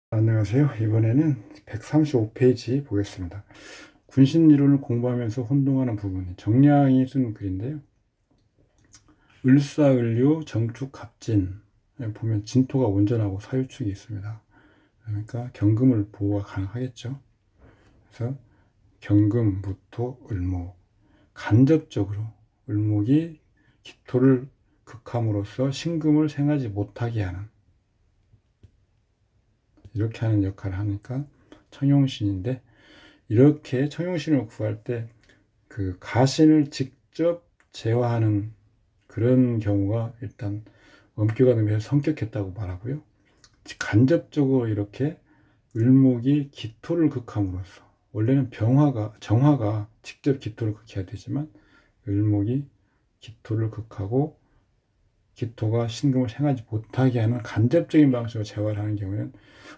안녕하세요. 이번에는 135페이지 보겠습니다. 군신이론을 공부하면서 혼동하는 부분이 정량이 쓴 글인데요. 을사을료 정축갑진 보면 진토가 온전하고 사유축이 있습니다. 그러니까 경금을 보호가 가능하겠죠. 그래서 경금, 무토, 을목 간접적으로 을목이 기토를 극함으로써 신금을 생하지 못하게 하는 이렇게 하는 역할을 하니까 청용신인데, 이렇게 청용신을 구할 때 그 가신을 직접 제화하는 그런 경우가 일단 엄격한 의미에서 성격했다고 말하고요. 간접적으로 이렇게 을목이 기토를 극함으로써, 원래는 정화가 직접 기토를 극해야 되지만 을목이 기토를 극하고 기토가 신금을 생하지 못하게 하는 간접적인 방식으로 제화를 하는 경우에는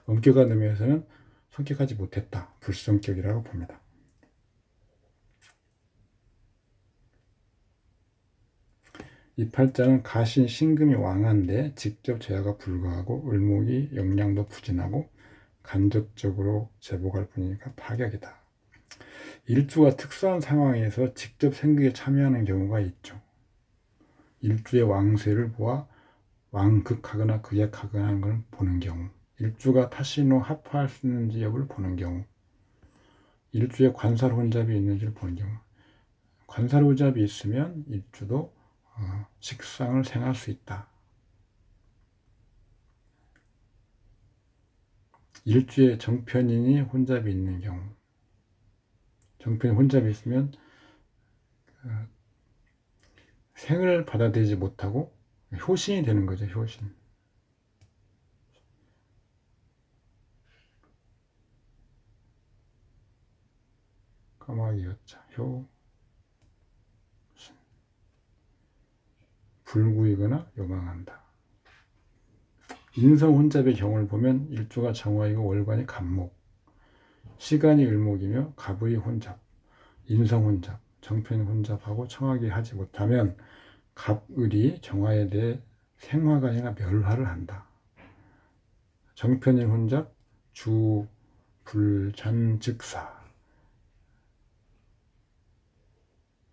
엄격한 의미에서는 성격하지 못했다, 불성격이라고 봅니다. 이 팔자는 가신 신금이 왕한데 직접 제화가 불가하고 을목이 영량도 부진하고 간접적으로 제복할 뿐이니까 파격이다. 일주가 특수한 상황에서 직접 생극에 참여하는 경우가 있죠. 일주의 왕세를 보아 왕극하거나 극약하거나 하는 걸 보는 경우, 일주가 타신으로 합화할 수 있는지 여부를 보는 경우, 일주에 관살 혼잡이 있는지를 보는 경우, 관살 혼잡이 있으면 일주도 식상을 생할 수 있다. 일주에 정편인이 혼잡이 있는 경우, 정편이 혼잡이 있으면 생을 받아들이지 못하고 효신이 되는 거죠. 효신. 까마귀 여자 효신. 불구이거나 요망한다. 인성 혼잡의 경우를 보면 일주가 정화이고 월관이 갑목, 시간이 을목이며 갑의 혼잡, 인성 혼잡, 정편 혼잡하고 청하게 하지 못하면 갑을이 정화에 대해 생화가 아니라 멸화를 한다. 정편인 혼잡, 주, 불, 잔, 즉사,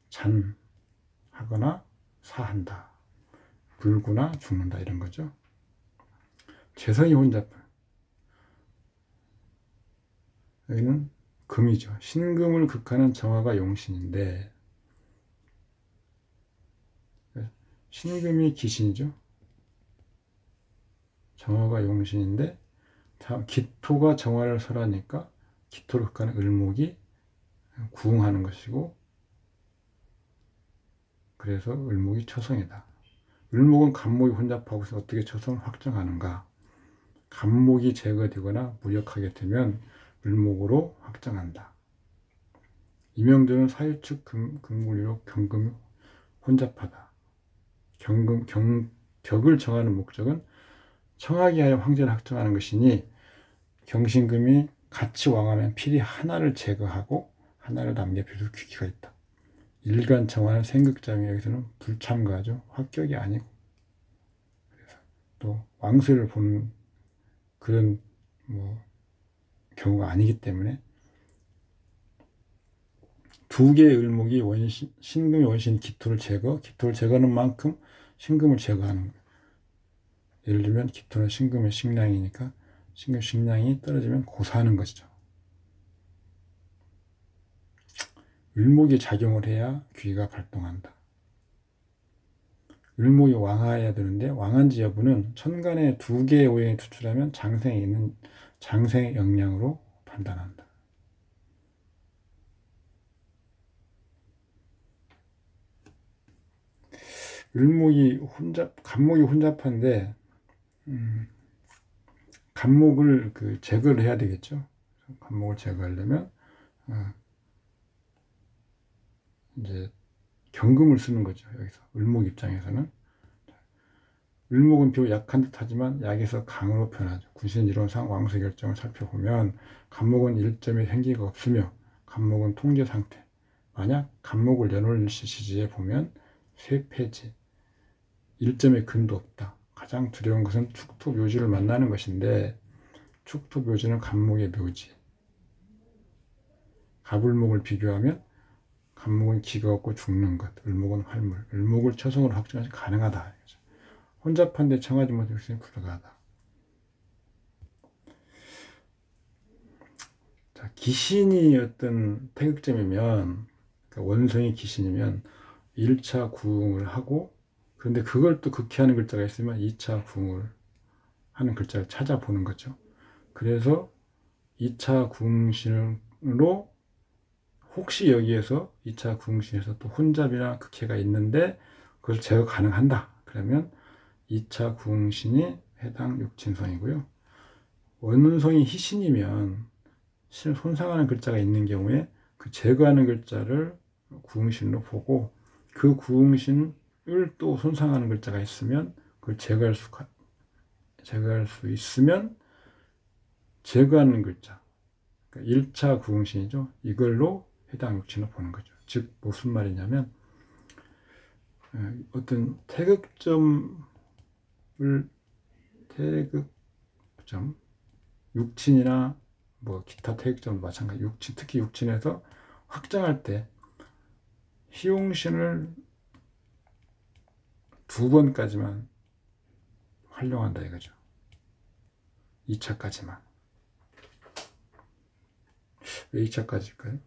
잔하거나 사한다. 불구나 죽는다, 이런 거죠. 재성이 혼잡, 여기는 금이죠. 신금을 극하는 정화가 용신인데, 신금이 기신이죠. 정화가 용신인데 기토가 정화를 설하니까 기토를 극하는 을목이 구응하는 것이고, 그래서 을목이 처성이다. 을목은 갑목이 혼잡하고 있어 어떻게 처성을 확정하는가? 갑목이 제거되거나 무력하게 되면 을목으로 확정한다. 이명조는 사유축 금굴로 경금이 혼잡하다. 격을 정하는 목적은 청하게 하여 황제를 확정하는 것이니, 경신금이 같이 왕하면 필히 하나를 제거하고 하나를 남겨 필요 규기가 있다. 일간 정화는 생극자면 여기서는 불참가죠. 합격이 아니고, 그래서 또 왕세를 보는 그런 경우가 아니기 때문에 두 개의 을목이 신금이 원신 기토를 제거하는 만큼 신금을 제거하는 거예요. 예를 들면 기토는 신금의 식량이니까 신금 식량이 떨어지면 고사하는 것이죠. 을목이 작용을 해야 귀가 발동한다. 을목이 왕하여야 되는데 왕한지 여부는 천간에 두 개의 오행이 투출하면 장생에 있는 장생의 영향으로 판단한다. 갑목이 혼잡한데 갑목을 제거를 해야 되겠죠. 갑목을 제거하려면 이제 경금을 쓰는 거죠. 여기서 을목 입장에서는 을목은 비록 약한 듯하지만 약에서 강으로 변하죠. 군신 이론상 왕수 결정을 살펴보면 갑목은 일점의 생기가 없으며 갑목은 통제 상태. 만약 갑목을 내놓을 시지에 보면 쇠폐지, 일점의 근도 없다. 가장 두려운 것은 축토 묘지를 만나는 것인데, 축토 묘지는 갑목의 묘지. 갑을목을 비교하면 갑목은 기가 없고 죽는 것, 을목은 활물. 을목을 처성으로 확정하지 가능하다. 혼잡한데 청하지 못할 것이 불가하다. 자, 기신이 어떤 태극점이면, 그러니까 원성이 기신이면 1차 구응을 하고, 그런데 그걸 또 극히하는 글자가 있으면 2차 구응을 하는 글자를 찾아보는 거죠. 그래서 2차 구응신으로 혹시 여기에서 2차 구응신에서 또 혼잡이나 극해가 있는데 그것을 제거 가능한다. 그러면 2차 구응신이 해당 육친성이고요. 원성이 희신이면 신을 손상하는 글자가 있는 경우에 그 제거하는 글자를 구응신으로 보고 그 구응신을 또 손상하는 글자가 있으면 그걸 제거할 수 있으면 제거하는 글자, 그러니까 1차 구응신이죠. 이걸로 해당 육친을 보는 거죠. 즉 무슨 말이냐면 어떤 태극점 육친이나 뭐 기타 태극점 마찬가지 육친, 특히 육친에서 확장할 때 희용신을 2번까지만 활용한다 이거죠. 2차까지만. 왜 2차까지일까요?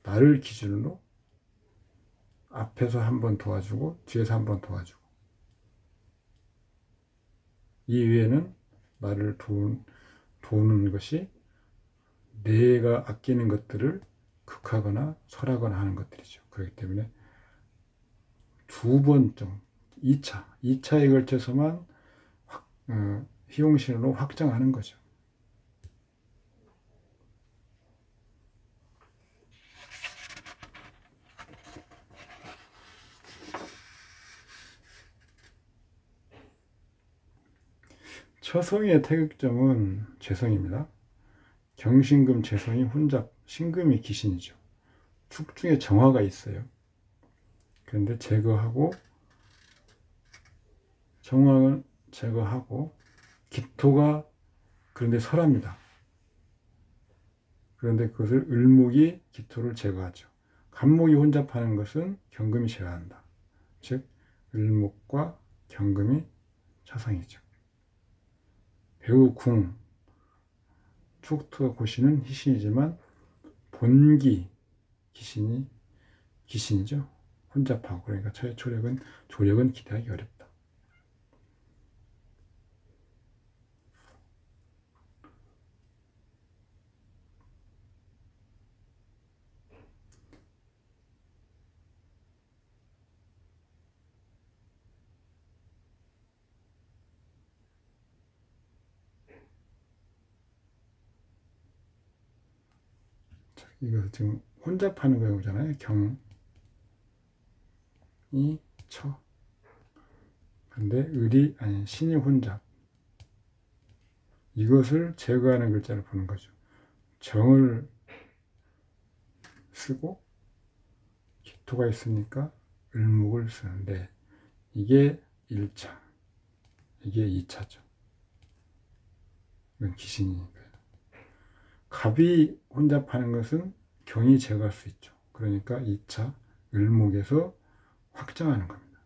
나를 기준으로 앞에서 한 번 도와주고 뒤에서 한 번 도와주고 이 위에는 나를 도우는 것이 내가 아끼는 것들을 극하거나 설하거나 하는 것들이죠. 그렇기 때문에 2번 좀 2차에 걸쳐서만 희용신으로 확장하는 거죠. 처성의 태극점은 재성입니다. 경신금 재성이 혼잡, 신금이 기신이죠. 축 중에 정화가 있어요. 그런데 정화는 제거하고 기토가 그런데 설합니다. 그런데 그것을 을목이 기토를 제거하죠. 갑목이 혼잡하는 것은 경금이 제거한다. 즉 을목과 경금이 차성이죠. 배우 궁, 축토 고신은 희신이지만 본기 기신이죠. 혼잡하고 그러니까 조력은 기대하기 어렵다. 이거 지금 혼잡하는 거잖아요. 경이 처. 근데 신이 혼잡. 이것을 제거하는 글자를 보는 거죠. 정을 쓰고 기토가 있으니까 을목을 쓰는데 이게 1차, 이게 2차죠. 이건 기신이니까요. 갑이 혼잡하는 것은 경이 제거할 수 있죠. 그러니까 2차 을목에서 확정하는 겁니다.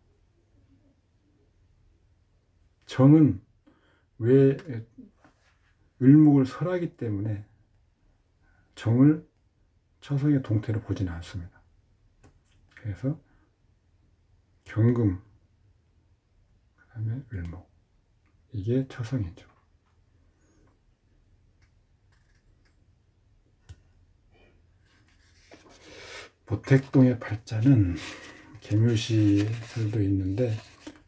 정은 왜 을목을 설하기 때문에 정을 처성의 동태로 보지는 않습니다. 그래서 경금, 그 다음에 을목, 이게 처성이죠. 보택동의 팔자는 개묘시설도 있는데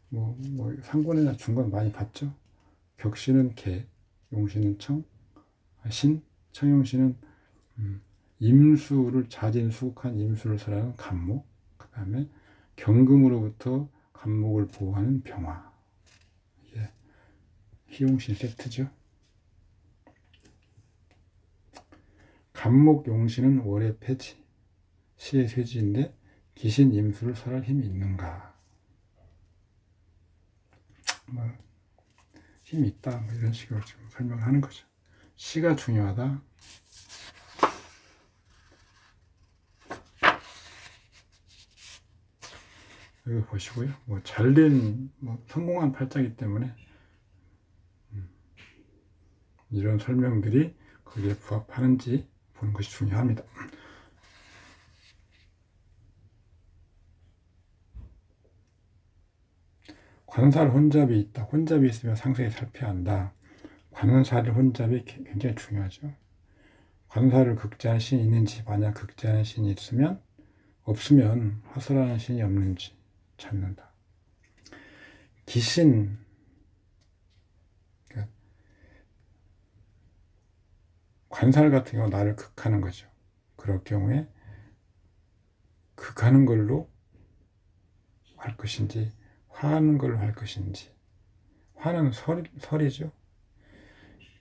뭐 상권이나 중권 많이 봤죠. 격신은 개, 용신은 청, 청용신은 임수를 자진수국한 임수를 설하는 간목, 그 다음에 경금으로부터 간목을 보호하는 병화. 이게 희용신 세트죠. 간목 용신은 월의 폐지, 시의 쇠지인데 기신 임수를 설할 힘이 있는가? 힘이 있다. 뭐 이런 식으로 지금 설명을 하는 거죠. 시가 중요하다. 여기 보시고요. 뭐 잘된, 뭐 성공한 팔자이기 때문에 이런 설명들이 거기에 부합하는지 보는 것이 중요합니다. 관살 혼잡이 있다. 혼잡이 있으면 상세히 살펴야 한다. 관살 혼잡이 굉장히 중요하죠. 관살을 극제한 신이 있는지, 만약 극제한 신이 있으면, 없으면 화살하는 신이 없는지 찾는다. 기신, 그러니까 관살 같은 경우 나를 극하는 거죠. 그럴 경우에 극하는 걸로 할 것인지, 화하는 걸로 할 것인지. 화는 설이죠.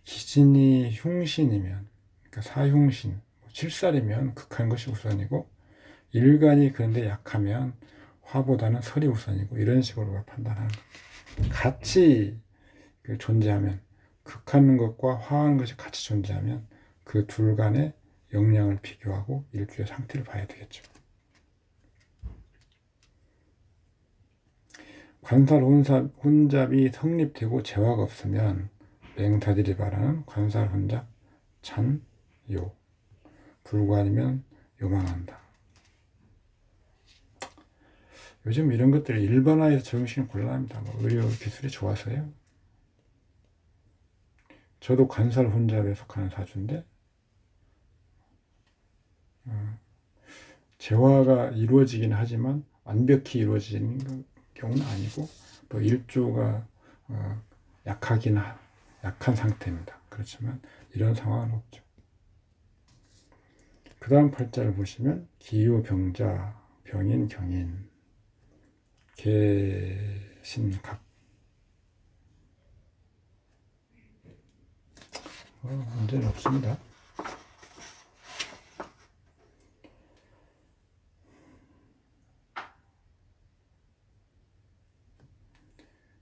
기신이 흉신이면, 그러니까 사흉신, 칠살이면 극하는 것이 우선이고, 일간이 그런데 약하면 화보다는 설이 우선이고, 이런 식으로 판단하는 것. 같이 존재하면, 극하는 것과 화하는 것이 같이 존재하면 그 둘 간의 역량을 비교하고 일주의 상태를 봐야 되겠죠. 관살 혼잡이 성립되고 재화가 없으면 맹사들이 말하는 관살 혼잡 잔요, 불구 아니면 요망한다. 요즘 이런 것들이 일반화해서 적용시키는 곤란합니다. 뭐 의료 기술이 좋아서요. 저도 관살 혼잡에 속하는 사주인데 재화가 이루어지긴 하지만 완벽히 이루어지는 경우는 아니고 또 일조가 약한 상태입니다. 그렇지만 이런 상황은 없죠. 그 다음 팔자를 보시면 기유병자, 병인, 경인, 개신각. 문제는 없습니다.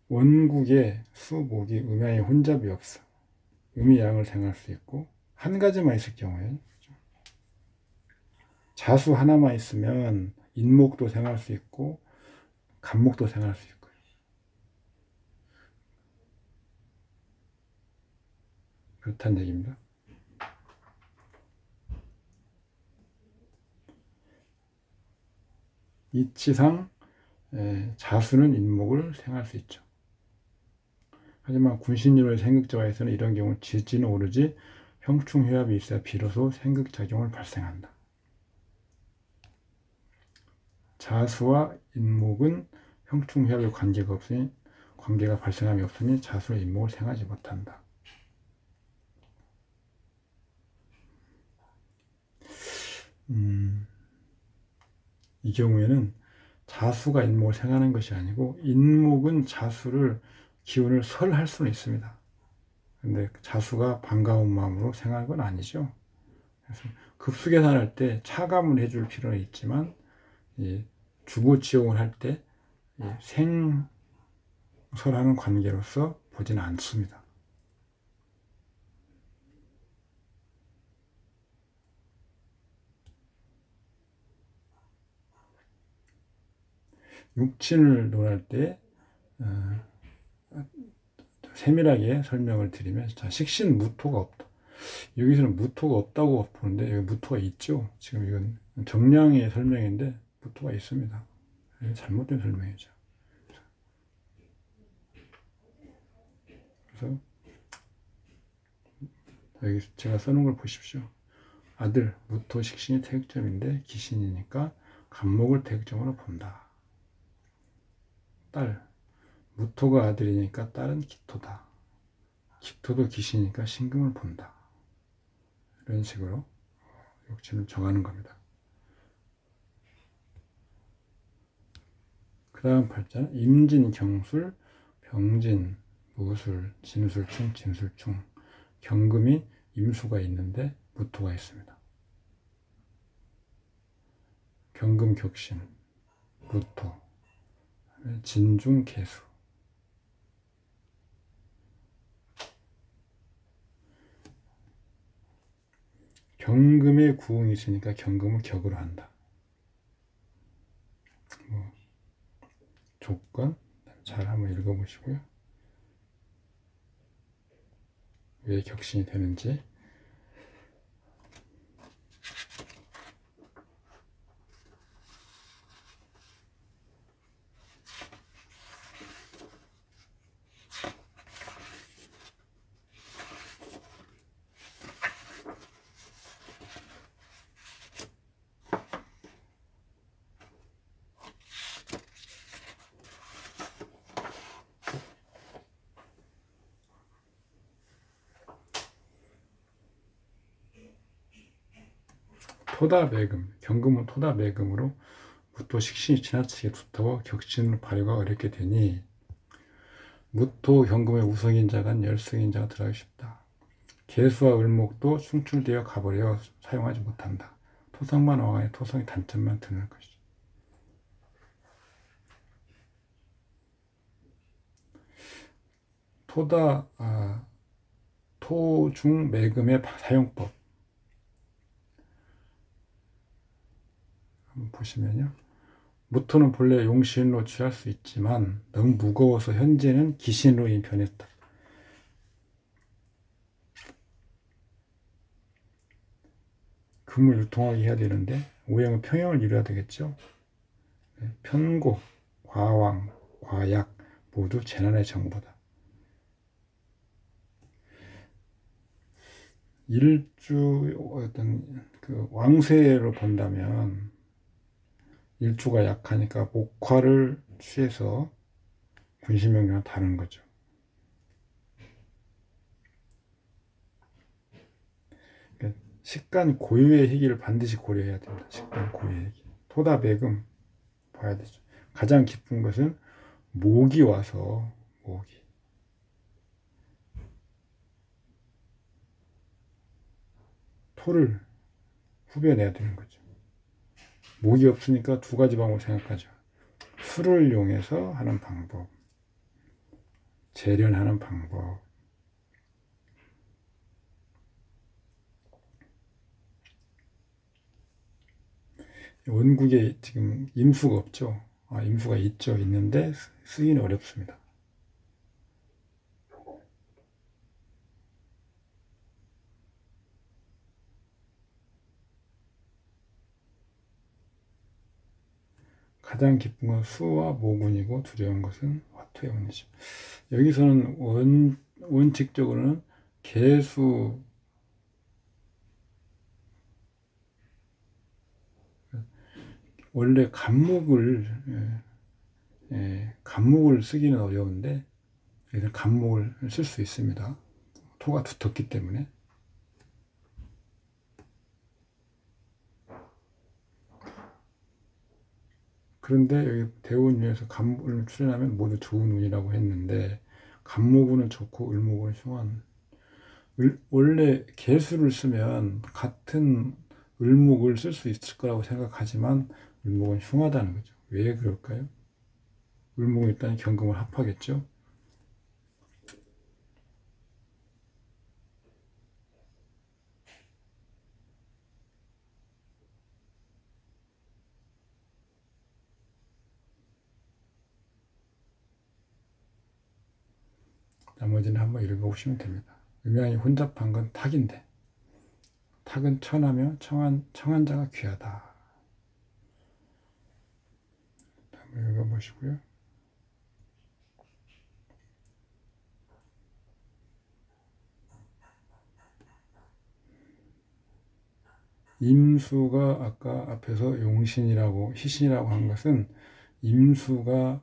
원국에 수목이 음양의 혼잡이 없어. 음이 양을 생할 수 있고 한 가지만 있을 경우에 자수 하나만 있으면 인목도 생할 수 있고 간목도 생할 수 있고요. 그렇다는 얘기입니다. 이치상 자수는 인목을 생할 수 있죠. 하지만 군신유의 생극자와에서는 이런 경우 지지는 오르지 형충회합이 있어야 비로소 생극작용을 발생한다. 자수와 인목은 형충회합의 관계가 발생함이 없으니 자수와 인목을 생하지 못한다. 이 경우에는 자수가 인목을 생하는 것이 아니고 인목은 자수를 기운을 설할 수는 있습니다. 근데 자수가 반가운 마음으로 생하는 건 아니죠. 그래서 급수계산할 때 차감을 해줄 필요는 있지만 주고지용을 할 때 생설하는 관계로서 보지는 않습니다. 육친을 논할 때 세밀하게 설명을 드리면 자, 식신무토가 없다. 여기서는 무토가 없다고 보는데 여기 무토가 있죠. 지금 이건 정량의 설명인데 무토가 있습니다. 잘못된 설명이죠. 그래서 여기 제가 써놓은 걸 보십시오. 아들 무토 식신이 태극점인데 기신이니까 간목을 태극점으로 본다. 딸 무토가 아들이니까 딸은 기토다. 기토도 기신이니까 신금을 본다. 이런 식으로 욕진을 정하는 겁니다. 그 다음 팔자는 임진, 경술, 병진, 무술, 진술충, 진술충. 경금이 임수가 있는데 무토가 있습니다. 경금 격신, 무토, 진중, 개수. 경금에 구흥이 있으니까 경금을 격으로 한다. 뭐 조건 잘 한번 읽어보시고요. 왜 격신이 되는지. 토다매금, 경금은 토다매금으로 무토 식신이 지나치게 두터워 격신으로 발효가 어렵게 되니 무토 경금의 우성인자간 열성인자가 들어가기 쉽다. 개수와 을목도 충출되어 가버려 사용하지 못한다. 토성만 왕하니 토성의 단점만 드러날 것이다. 토중매금의 사용법 한번 보시면요. 무토는 본래 용신으로 취할 수 있지만 너무 무거워서 현재는 기신으로 이미 변했다. 금을 유통하게 해야 되는데 오행은 평형을 이루어야 되겠죠. 편고, 과왕, 과약 모두 재난의 정보다. 일주 어떤 그 왕세로 본다면 일주가 약하니까 목화를 취해서 군신명령을 다루는 거죠. 그러니까 식간 고유의 희기를 반드시 고려해야 됩니다. 식간 고유의 희기. 토다매금 봐야 되죠. 가장 기쁜 것은 목이 와서 목이 토를 후벼내야 되는 거죠. 목이 없으니까 두 가지 방법을 생각하죠. 술을 이용해서 하는 방법, 재련하는 방법. 원국에 지금 임수가 없죠. 임수가 있죠. 있는데 쓰기는 어렵습니다. 가장 기쁜 건 수와 모군이고 두려운 것은 화토의 운이죠. 여기서는 원칙적으로는 개수 원래 간목을 쓰기는 어려운데 간목을 쓸 수 있습니다. 토가 두텁기 때문에. 그런데 여기 대운위에서 간목을 출연하면 모두 좋은 운이라고 했는데 간목운은 좋고 을목운은 흉한. 원래 개수를 쓰면 같은 을목을 쓸 수 있을 거라고 생각하지만 을목은 흉하다는 거죠. 왜 그럴까요? 을목은 일단 경금을 합하겠죠. 나머지는 한번 읽어보시면 됩니다. 음양이 혼잡한 건 탁인데 탁은 천하며 청한자가 귀하다. 한번 읽어보시고요. 임수가 아까 앞에서 용신이라고 희신이라고 한 것은 임수가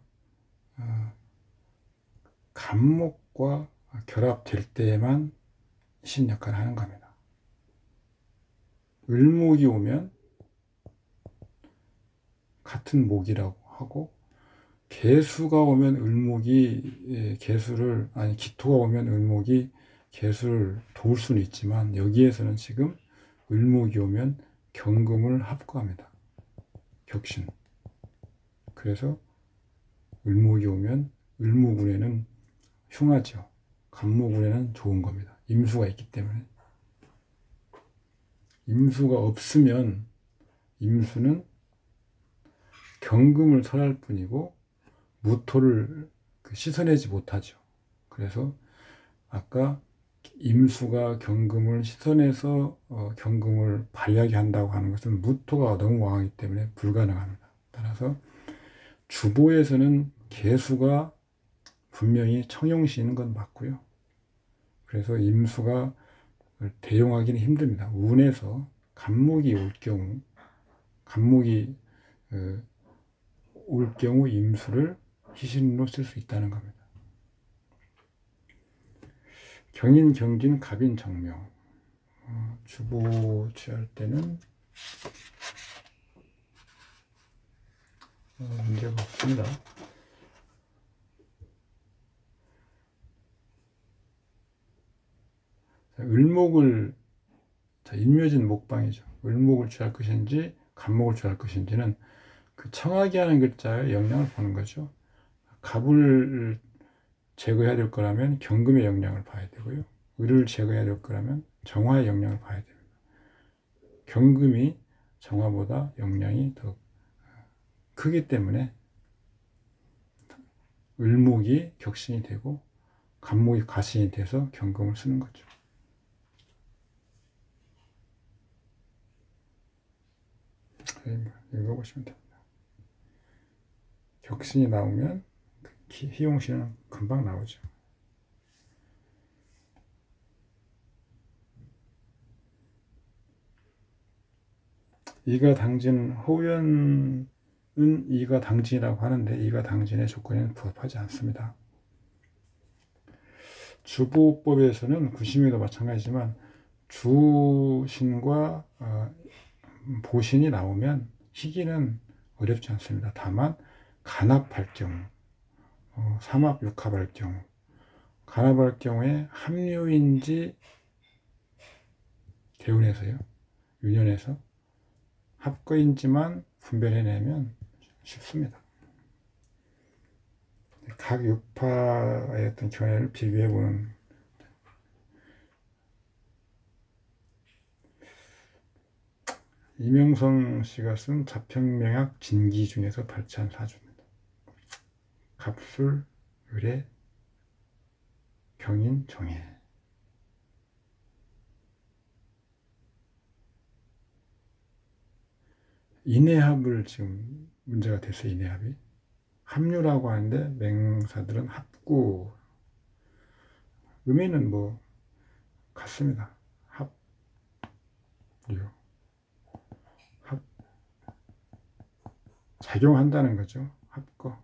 간목과 결합될 때에만 신 역할을 하는 겁니다. 을목이 오면 같은 목이라고 하고 개수가 오면 을목이 기토가 오면 을목이 개수를 도울 수는 있지만 여기에서는 지금 을목이 오면 경금을 합구합니다. 격신. 그래서 을목이 오면 을목운에는 흉하죠. 간목운에는 좋은 겁니다. 임수가 있기 때문에. 임수가 없으면 임수는 경금을 설할 뿐이고 무토를 씻어내지 못하죠. 그래서 아까 임수가 경금을 씻어내서 경금을 발휘하게 한다고 하는 것은 무토가 너무 왕이기 때문에 불가능합니다. 따라서 주보에서는 개수가 분명히 청용시는 건 맞고요. 그래서 임수가 대용하기는 힘듭니다. 운에서 간목이 올 경우, 간목이 올 경우 임수를 희신으로 쓸 수 있다는 겁니다. 경인, 경진, 갑인, 정명. 주보 취할 때는 문제가 없습니다. 을목을, 인묘진 목방이죠. 을목을 취할 것인지 간목을 취할 것인지는 그 청하게 하는 글자에 영향을 보는 거죠. 갑을 제거해야 될 거라면 경금의 영향을 봐야 되고요. 을을 제거해야 될 거라면 정화의 영향을 봐야 됩니다. 경금이 정화보다 영향이 더 크기 때문에 을목이 격신이 되고 간목이 가신이 돼서 경금을 쓰는 거죠. 읽어보시면 됩니다. 격신이 나오면 희용신은 금방 나오죠. 이가 당진, 호연은 이가 당진이라고 하는데 이가 당진의 조건에는 부합하지 않습니다. 주보법에서는 구심에도 마찬가지지만 주신과 보신이 나오면 희기는 어렵지 않습니다. 다만 간합할 경우, 삼합, 육합할 경우, 간합할 경우에 합류인지 대운에서요, 유년에서 합거인지만 분별해내면 쉽습니다. 각 유파의 어떤 견해를 비교해보는 이명성 씨가 쓴 자평명약 진기 중에서 발췌한 사주입니다. 갑술, 을의, 경인, 정해. 인해합을 지금 문제가 됐어요. 인해합이 합류라고 하는데 맹사들은 합구, 의미는 뭐 같습니다. 합류, 합, 작용한다는 거죠. 합거.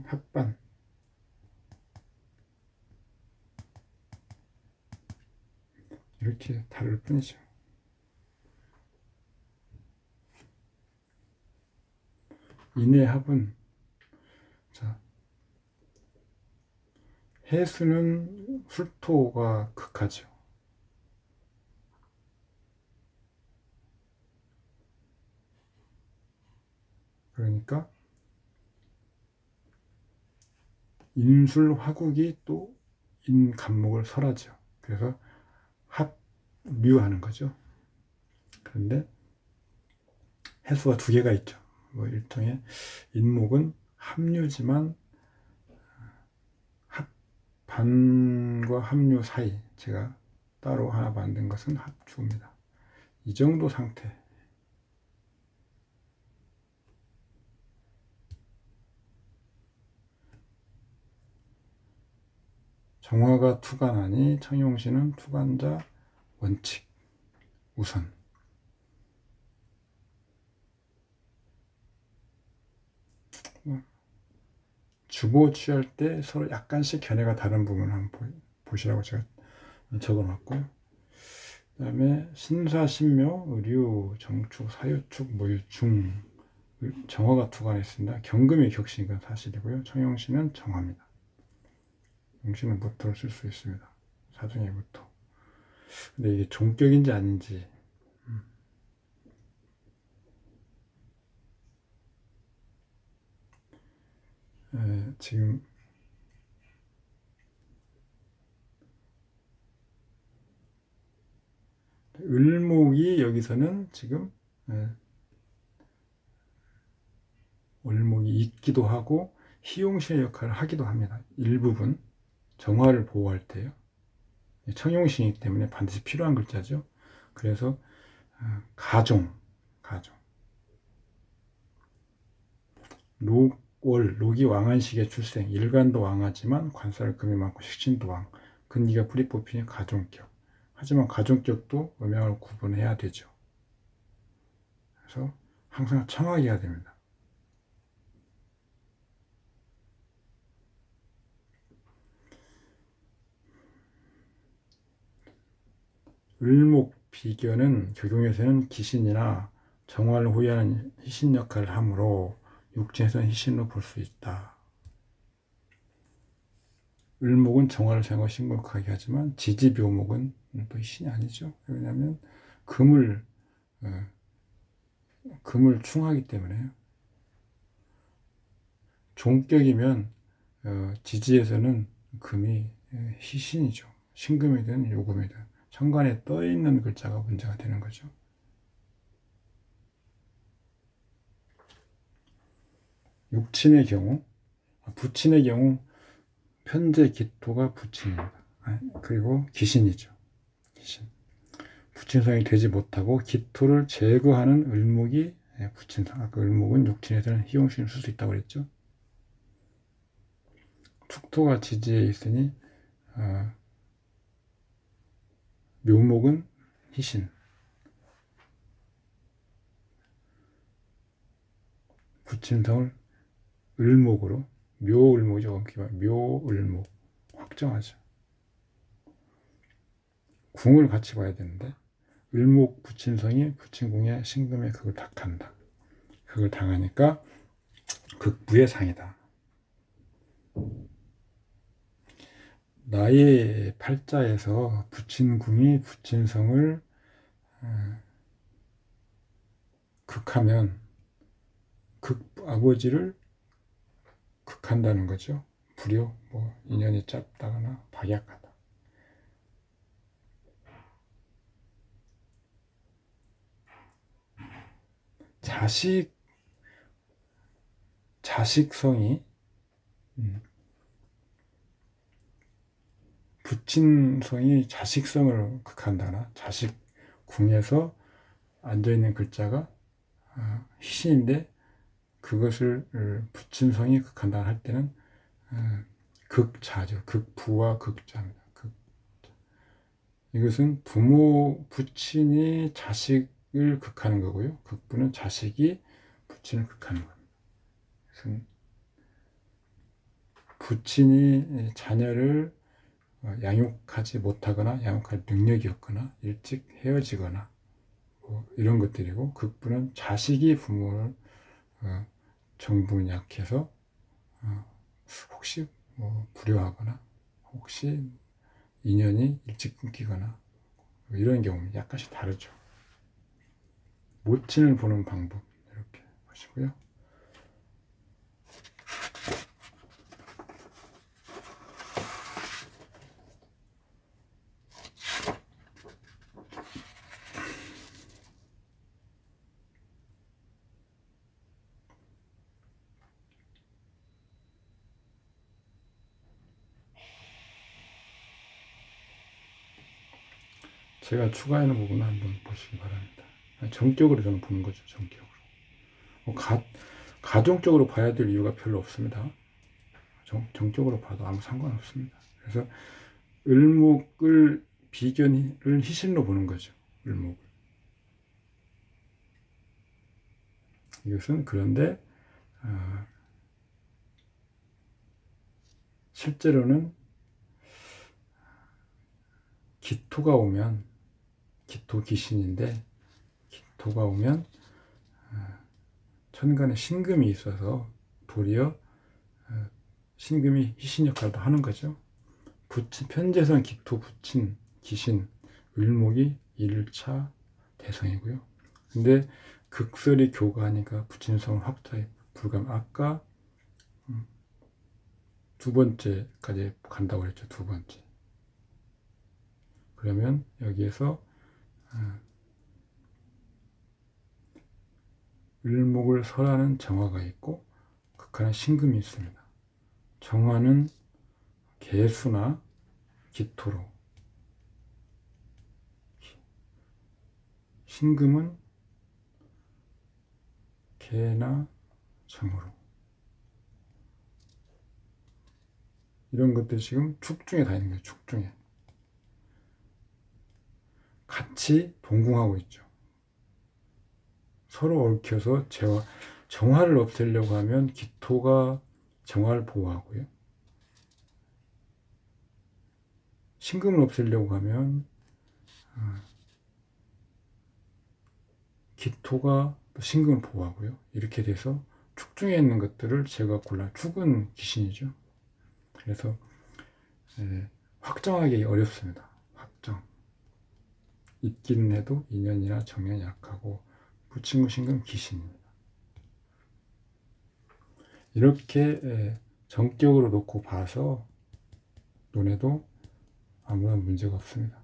합반, 이렇게 다를 뿐이죠. 인해합은, 자, 해수는 술토가 극하죠. 그러니까 인술 화국이 또 인간목을 설하죠. 그래서 합류하는 거죠. 그런데 해수가 두 개가 있죠. 뭐 일종의 인목은 합류지만 반과 합류 사이, 제가 따로 하나 만든 것은 합주입니다. 이 정도 상태. 정화가 투간하니 청용시는 투간자 원칙 우선. 주보 취할 때 서로 약간씩 견해가 다른 부분을 한번 보시라고 제가 적어놨고요. 그 다음에 신사, 신묘, 의류, 정축, 사유축, 모유중, 정화가 투간했습니다. 경금이 격신인 건 사실이고요. 청용시는 정화입니다. 용시는 무토를 쓸 수 있습니다. 사중의 무토. 근데 이게 종격인지 아닌지 지금 을목이 여기서는 지금 을목이 있기도 하고 희용신의 역할을 하기도 합니다. 일부분 정화를 보호할 때요. 청용신이기 때문에 반드시 필요한 글자죠. 그래서 가종 록이 왕한식의 출생, 일간도 왕하지만 관사를 금이 많고 식신도 왕, 근기가 뿌리 뽑히니 가종격. 하지만 가종격도 음양을 구분해야 되죠. 그래서 항상 청하게 해야 됩니다. 을목 비견은 적용에서는 기신이나 정화를 호위하는 희신 역할을 하므로 육진에서는 희신으로 볼 수 있다. 을목은 정화를 사용하고 신곡하게 하지만 지지묘목은 또 희신이 아니죠. 왜냐하면 금을 충하기 때문에요. 종격이면 지지에서는 금이 희신이죠. 신금이든 요금이든 천간에 떠 있는 글자가 문제가 되는 거죠. 육친의 경우, 부친의 경우 편제 기토가 부친입니다. 그리고 기신이죠. 기신. 부친성이 되지 못하고 기토를 제거하는 을목이 부친성. 아까 을목은 육친에서는 희용신을 쓸 수 있다고 그랬죠. 축토가 지지에 있으니 묘목은 희신. 부친성을 을목으로 묘을목이죠. 묘을목 확정하죠. 궁을 같이 봐야 되는데 을목 부친성이 부친궁의 신금의 극을 탁한다. 극을 당하니까 극부의 상이다. 나의 팔자에서 부친궁이 부친성을 극하면 아버지를 극한다는 거죠. 불효, 인연이 짧다거나 박약하다. 자식성이 부친성이 자식성을 극한다나 자식 궁에서 앉아있는 글자가 희신인데 그것을 부친성이 극한다 할 때는 극자죠. 극부와 극자입니다. 이것은 부친이 자식을 극하는 거고요. 극부는 자식이 부친을 극하는 겁니다. 그것은 부친이 자녀를 양육하지 못하거나 양육할 능력이 없거나 일찍 헤어지거나 이런 것들이고, 극부는 자식이 부모를 정부는 약해서 혹시 불효하거나 혹시 인연이 일찍 끊기거나 이런 경우는 약간씩 다르죠. 모친을 보는 방법 이렇게 보시고요. 제가 추가하는 부분을 한번 보시기 바랍니다. 정격으로 저는 보는 거죠. 정격으로. 가정적으로 봐야 될 이유가 별로 없습니다. 정적으로 봐도 아무 상관없습니다. 그래서 을목을 비견을 희신로 보는 거죠. 을목을. 이것은 그런데 실제로는 기토가 오면, 기토 기신인데 기토가 오면 천간에 신금이 있어서 도리어 신금이 희신 역할도 하는 거죠. 편재성 기토 부친 기신 을목이 1차 대성이고요. 근데 극설이 교가하니까 부친성 확자에 불과하면 아까 두 번째까지 간다고 그랬죠. 두 번째. 그러면 여기에서 을목을 설하는 정화가 있고 극한의 신금이 있습니다. 정화는 개수나 기토로, 신금은 개나 정으로. 이런 것들이 지금 축 중에 다 있는 거예요. 축 중에. 같이 동궁하고 있죠. 서로 얽혀서 정화를 없애려고 하면 기토가 정화를 보호하고요. 신금을 없애려고 하면 기토가 신금을 보호하고요. 이렇게 돼서 축 중에 있는 것들을 제가 골라. 축은 귀신이죠. 그래서 확정하기 어렵습니다. 확정. 있기는 해도 인연이나 정연이 약하고 부친구 신금 귀신입니다. 이렇게 정격으로 놓고 봐서 논해도 아무런 문제가 없습니다.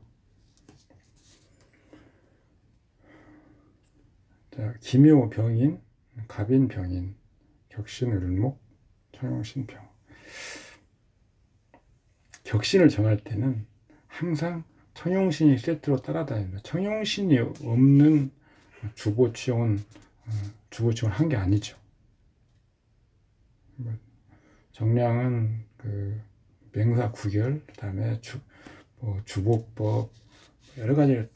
자, 기묘 병인, 갑인 병인, 격신 을목, 청용신 병. 격신을 정할 때는 항상 청용신이 세트로 따라다닙니다. 청용신이 없는 주보치용은 한 게 아니죠. 정량은 그 맹사 구결, 그 다음에 주보법 여러 가지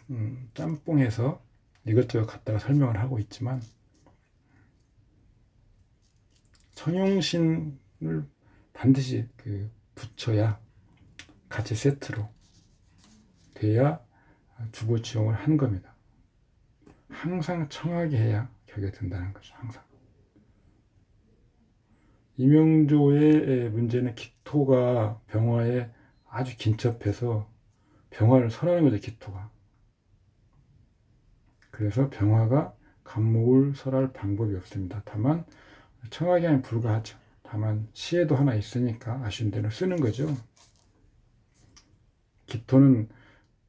짬뽕해서 이것저것 갖다가 설명을 하고 있지만 청용신을 반드시 붙여야 같이 세트로 돼야 주보치용을 한 겁니다. 항상 청하게 해야 격에 든다는 거죠. 항상. 이명조의 문제는 기토가 병화에 아주 긴첩해서 병화를 설하는 거죠. 기토가. 그래서 병화가 간목을 설할 방법이 없습니다. 다만 청하게 하면 불가하죠. 다만 시에도 하나 있으니까 아쉬운 대로 쓰는 거죠. 기토는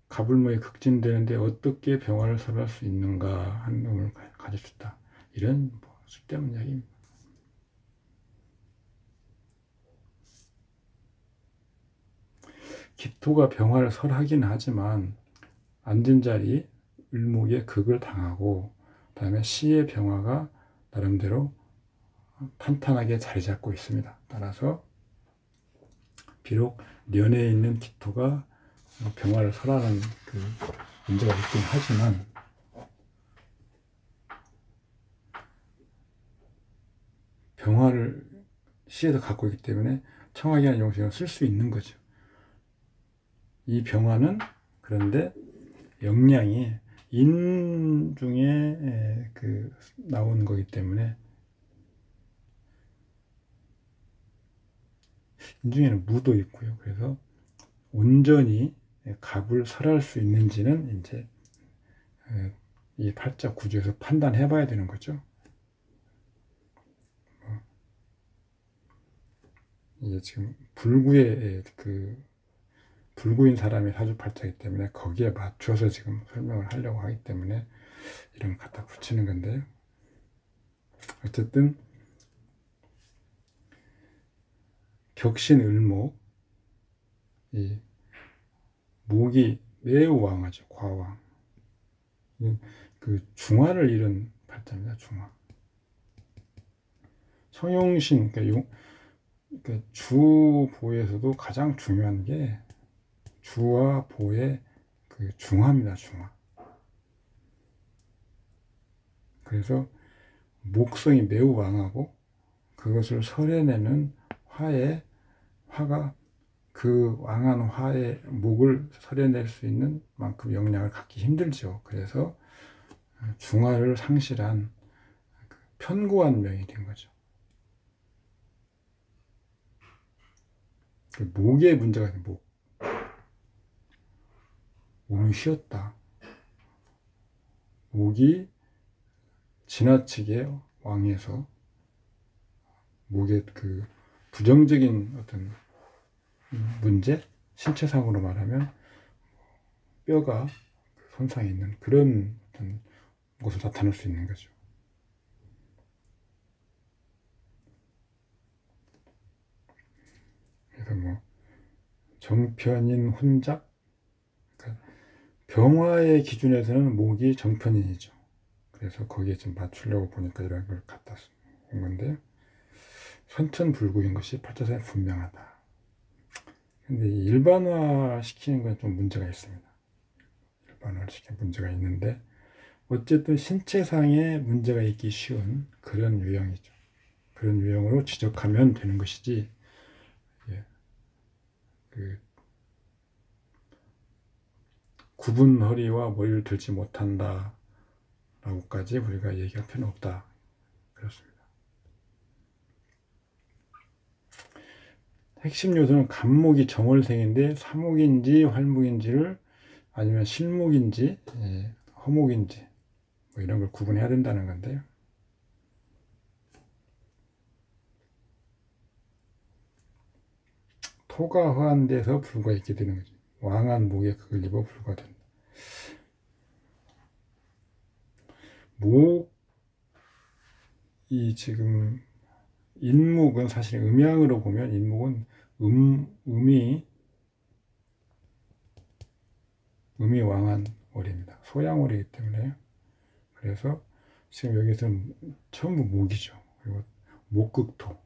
가불모에 극진되는데 어떻게 병화를 설할 수 있는가 하는 놈을 가져줬다. 이런 쓸데없는 이야기입니다. 기토가 병화를 설하긴 하지만 앉은 자리 을목에 극을 당하고 그다음에 시의 병화가 나름대로 탄탄하게 자리 잡고 있습니다. 따라서 비록 년에 있는 기토가 병화를 설하는 문제가 있긴 하지만 병화를 시에서 갖고 있기 때문에 청하기나 용신을 쓸 수 있는 거죠. 이 병화는 그런데 영량이 인 중에 나온 거기 때문에 인 중에는 무도 있고요. 그래서 온전히 갑을 설할 수 있는지는 이제 이 팔자 구조에서 판단해 봐야 되는 거죠. 이게 지금 불구인 사람의 사주팔자이기 때문에 거기에 맞춰서 지금 설명을 하려고 하기 때문에 이런 걸 갖다 붙이는 건데요. 어쨌든 격신 을목, 이 목이 매우 왕하죠. 과왕. 중화를 잃은 팔자입니다. 중화. 청용신, 그러니까 주보에서도 가장 중요한 게 주와 보의 중화입니다. 중화. 그래서 목성이 매우 왕하고 그것을 설해내는 화가 그 왕한 화의 목을 설해낼 수 있는 만큼 역량을 갖기 힘들죠. 그래서 중화를 상실한 편고한 명이 된 거죠. 목에 문제가 있는 몸이 쉬었다. 목이 지나치게 왕해서 목에 부정적인 어떤 문제, 신체상으로 말하면 뼈가 손상이 있는 그런 어떤 것을 나타낼 수 있는 거죠. 그래서 뭐 정편인 혼잡, 그러니까 병화의 기준에서는 목이 정편인이죠. 그래서 거기에 좀 맞추려고 보니까 이런 걸 갖다 온 건데, 선천불구인 것이 팔자상에 분명하다. 근데 일반화 시키는 건 좀 문제가 있습니다. 일반화를 시키는 문제가 있는데, 어쨌든 신체상에 문제가 있기 쉬운 그런 유형이죠. 그런 유형으로 지적하면 되는 것이지, 예, 그 굽은 허리와 머리를 들지 못한다 라고까지 우리가 얘기할 필요는 없다. 그렇습니다. 핵심 요소는 간목이 정월생인데 사목인지 활목인지를, 아니면 실목인지 허목인지 뭐 이런 걸 구분해야 된다는 건데요. 토가 허한데서 불과 있게 되는 거죠. 왕한 목에 그걸 입어 불과된다. 목이 지금 인목은 사실 음양으로 보면 인목은 음이 왕한 월입니다. 소양월이기 때문에. 그래서 지금 여기서는 전부 목이죠. 그리고 목극토가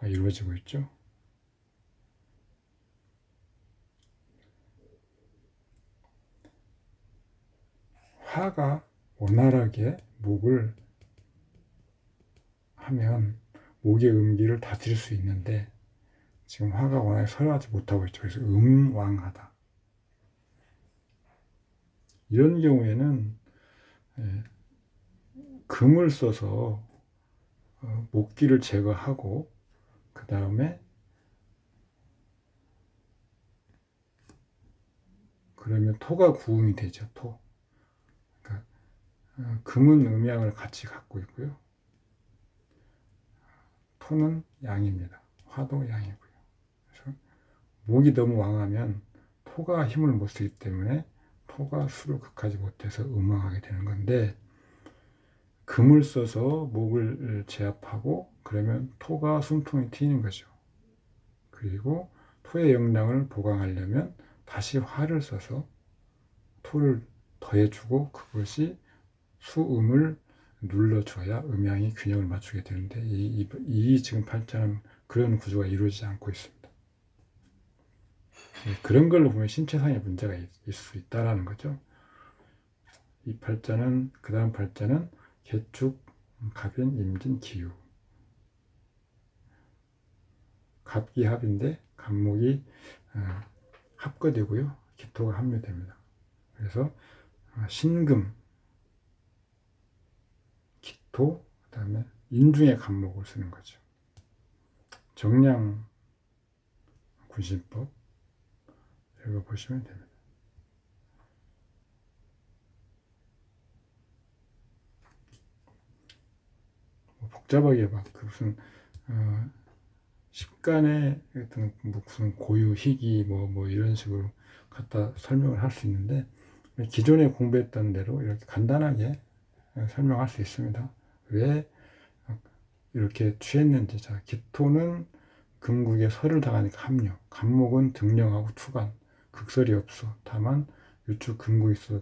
이루어지고 있죠. 화가 원활하게 목을 하면 목의 음기를 다스릴 수 있는데, 지금 화가 원활하게 서하지 못하고 있죠. 그래서 음왕하다. 이런 경우에는 금을 써서 목기를 제거하고, 그 다음에 그러면 토가 구음이 되죠. 토. 그러니까 금은 음양을 같이 갖고 있고요. 토는 양입니다. 화도 양이고요. 그래서 목이 너무 왕하면 토가 힘을 못 쓰기 때문에 토가 수를 극하지 못해서 음왕하게 되는 건데, 금을 써서 목을 제압하고 그러면 토가 숨통이 트이는 거죠. 그리고 토의 영량을 보강하려면 다시 화를 써서 토를 더해주고 그것이 수음을 눌러줘야 음양이 균형을 맞추게 되는데, 이 지금 팔자는 그런 구조가 이루어지지 않고 있습니다. 그런 걸로 보면 신체상의 문제가 있을 수 있다는 거죠. 이 팔자는, 그 다음 팔자는 개축, 갑인, 임진, 기유. 갑기합인데 갑목이 합거되고요. 기토가 합묘됩니다. 그래서 신금, 기토, 그 다음에 인중의 갑목을 쓰는 거죠. 정량 군신법 읽어보시면 됩니다. 복잡하게 막 무슨 식간의 어떤 무슨 고유 희귀 뭐 이런 식으로 갖다 설명을 할 수 있는데, 기존에 공부했던 대로 이렇게 간단하게 설명할 수 있습니다. 왜 이렇게 취했는지. 자, 기토는 금국에 설을 당하니까 합류, 갑목은 등령하고 투간, 극설이 없어. 다만 유축 금국이 있어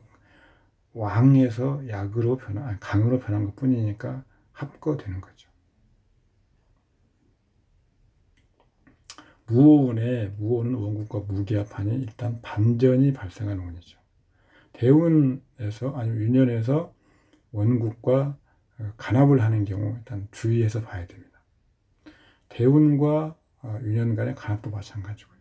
왕에서 약으로 강으로 변한 것 뿐이니까 합거되는 거죠. 무오운은 원국과 무기합하니 일단 반전이 발생하는 운이죠. 대운에서, 아니면 윤년에서 원국과 간합을 하는 경우 일단 주의해서 봐야 됩니다. 대운과 윤년 간의 간합도 마찬가지고요.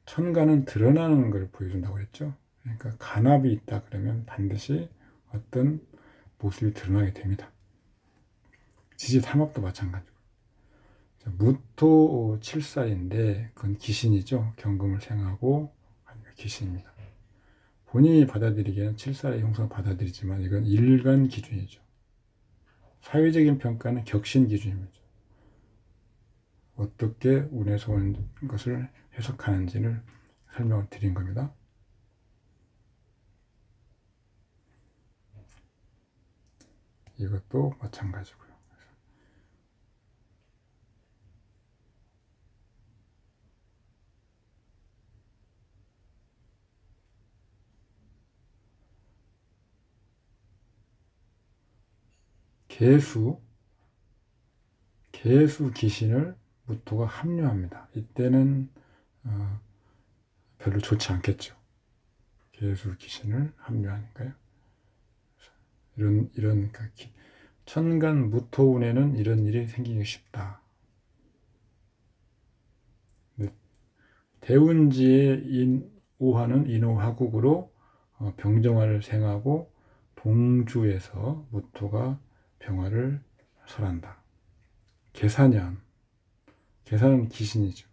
천간은 드러나는 걸 보여준다고 했죠. 그러니까 간합이 있다 그러면 반드시 어떤 모습이 드러나게 됩니다. 지지탐합도 마찬가지고. 무토 7살인데 그건 기신이죠. 경금을 생하고 기신입니다. 본인이 받아들이기에는 7살의 형성을 받아들이지만 이건 일간 기준이죠. 사회적인 평가는 격신 기준입니다. 어떻게 운에서 오는 것을 해석하는지를 설명을 드린 겁니다. 이것도 마찬가지고요. 개수 귀신을 무토가 합류합니다. 이때는 별로 좋지 않겠죠. 개수 귀신을 합류하니까요. 이런 천간 무토운에는 이런 일이 생기기 쉽다. 대운지의 오화는 인호화국으로 병정화를 생하고 동주에서 무토가 병화를 설한다. 계산은 귀신이죠.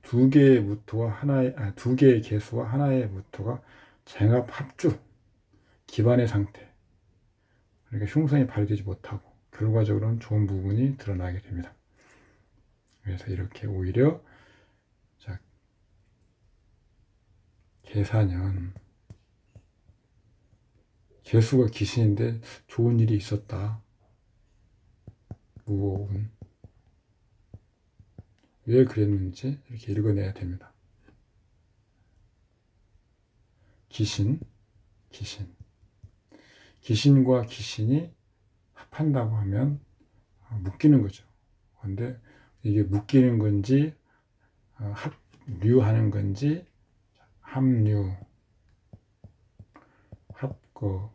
두 개의 개수와 하나의 무토가 쟁합 합주, 기반의 상태. 그러니까 흉성이 발휘되지 못하고 결과적으로는 좋은 부분이 드러나게 됩니다. 그래서 이렇게 오히려 계산년 개수가 귀신인데 좋은 일이 있었다. 무오운. 왜 그랬는지 이렇게 읽어내야 됩니다. 귀신과 귀신이 합한다고 하면 묶이는 거죠. 근데 이게 묶이는 건지 합류하는 건지 합류, 합거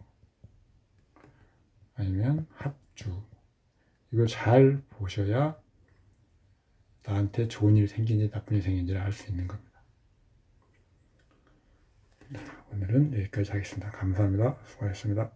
아니면 합주, 이걸 잘 보셔야 나한테 좋은 일이 생긴지 나쁜 일이 생긴지를 알 수 있는 겁니다. 오늘은 여기까지 하겠습니다. 감사합니다. 수고하셨습니다.